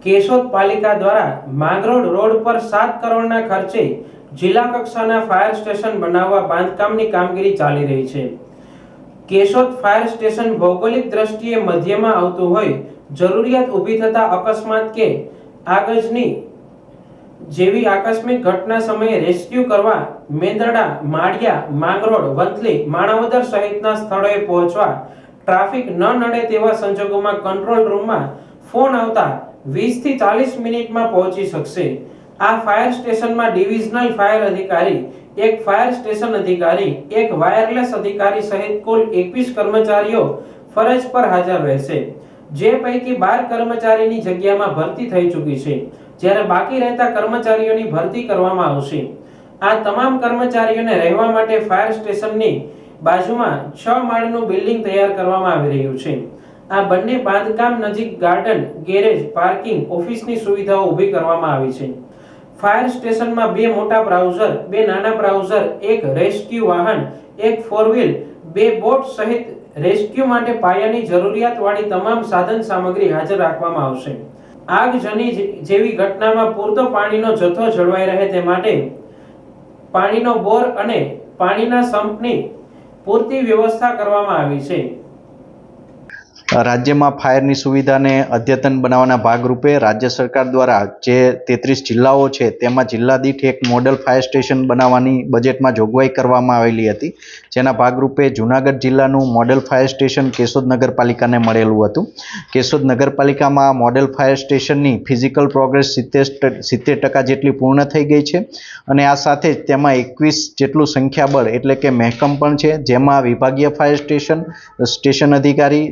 કેશોદ પાલિકા દ્વારા માંગરોળ રોડ પર 7 કરોડના ખર્ચે જિલ્લા કક્ષાના ફાયર સ્ટેશન બનાવવા બાંધકામની કામગીરી ચાલી રહી છે। કેશોદ ફાયર સ્ટેશન ભૌગોલિક દ્રષ્ટિએ મધ્યમાં આવતું હોય જરૂરિયાત ઊભી થતા અકસ્માત કે આગજની જેવી આકસ્મિક ઘટના સમયે રેસ્ક્યુ કરવા મેંદરડા, માળિયા, માંગરોળ, વંથલી, માણાવદર સહિતના સ્થળોએ પહોંચવા ટ્રાફિક ન નડે તેવા સંજોગોમાં કંટ્રોલ રૂમમાં ફોન આવતા 20 થી 40 મિનિટમાં પહોંચી શકશે। આ ફાયર સ્ટેશનમાં ડિવિઝનલ ફાયર અધિકારી, એક ફાયર સ્ટેશન અધિકારી, એક વાયરલેસ અધિકારી સહિત કુલ 21 કર્મચારીઓ ફરજ પર હાજર રહેશે, જે પૈકી 12 કર્મચારીની જગ્યામાં ભરતી થઈ ચૂકી છે, જ્યારે બાકી રહેતા કર્મચારીઓની ભરતી કરવામાં આવશે। આ તમામ કર્મચારીઓને રહેવા માટે ફાયર સ્ટેશનની બાજુમાં 6 માળનું બિલ્ડિંગ તૈયાર કરવામાં આવી રહ્યું છે। આ બંને બાંધકામ નજીક ગાર્ડન, ગેરેજ, પાર્કિંગ, ઓફિસની સુવિધાઓ ઊભી કરવામાં આવી છે। ફાયર સ્ટેશનમાં 2 મોટા બ્રાઉઝર, 2 નાના બ્રાઉઝર, એક રેસ્ક્યુ વાહન, એક 4 વ્હીલ, 2 બોટ સહિત રેસ્ક્યુ માટે પાયાની જરૂરિયાતવાળી તમામ સાધન સામગ્રી હાજર રાખવામાં આવશે। આગજની જેવી ઘટનામાં પૂરતો પાણીનો જથ્થો જળવાઈ રહે તે માટે પાણીનો બોર અને પાણીના સંપની પૂરતી વ્યવસ્થા કરવામાં આવી છે। રાજ્યમાં ફાયરની સુવિધાને અદ્યતન બનાવવાના ભાગરૂપે રાજ્ય સરકાર દ્વારા જે 33 જિલ્લાઓ છે તેમાં જિલ્લા દીઠ એક મોડેલ ફાયર સ્ટેશન બનાવવાની બજેટમાં જોગવાઈ કરવામાં આવેલી હતી, જેના ભાગરૂપે જૂનાગઢ જિલ્લાનું મોડેલ ફાયર સ્ટેશન કેશોદ નગરપાલિકાને મળેલું હતું। કેશોદ નગરપાલિકામાં મોડેલ ફાયર સ્ટેશનની ફિઝિકલ પ્રોગ્રેસ 70% જેટલી પૂર્ણ થઈ ગઈ છે અને આ સાથે જ તેમાં 21 જેટલું સંખ્યાબળ એટલે કે મહેકમ પણ છે, જેમાં વિભાગીય ફાયર સ્ટેશન, સ્ટેશન અધિકારી,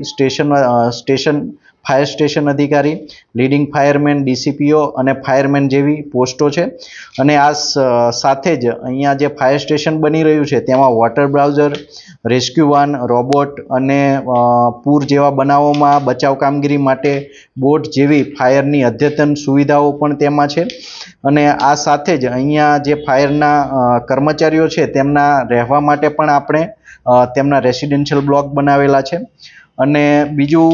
ફાયર સ્ટેશન અધિકારી, લીડિંગ ફાયરમેન, ડીસીપીઓ અને ફાયરમેન જેવી પોસ્ટો છે। અને આ સાથે જ અહીંયા જે ફાયર સ્ટેશન બની રહ્યું છે તેમાં water browser, rescue van, robot અને પૂર જેવા બનાવોમાં બચાવ કામગીરી માટે બોટ જેવી ફાયરની અદ્યતન સુવિધાઓ પણ તેમાં છે। અને આ સાથે જ અહીંયા જે ફાયરના કર્મચારીઓ છે તેમના રહેવા માટે પણ આપણે તેમના રેસિડેન્શિયલ બ્લોક બનાવેલા છે। અને બીજું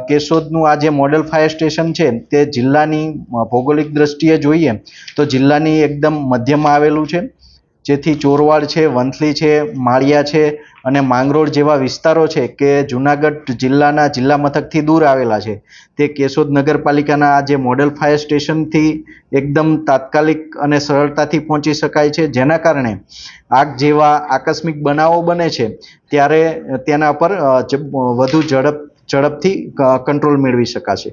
કેશોદનું આ જે મોડેલ ફાયર સ્ટેશન છે તે જિલ્લાની ભૌગોલિક દ્રષ્ટિએ જોઈએ તો જિલ્લાની એકદમ મધ્યમાં આવેલું છે, જેથી ચોરવાડ છે, વંથલી છે, માળિયા છે અને માંગરોળ જેવા વિસ્તારો છે કે જૂનાગઢ જિલ્લાના જિલ્લા મથકથી દૂર આવેલા છે, તે કેશોદ નગરપાલિકાના આ જે મોડેલ ફાયર સ્ટેશનથી એકદમ તાત્કાલિક અને સરળતાથી પહોંચી શકાય છે, જેના કારણે આગ જેવા આકસ્મિક બનાવો બને છે ત્યારે તેના પર વધુ ઝડપથી કંટ્રોલ મેળવી શકાશે।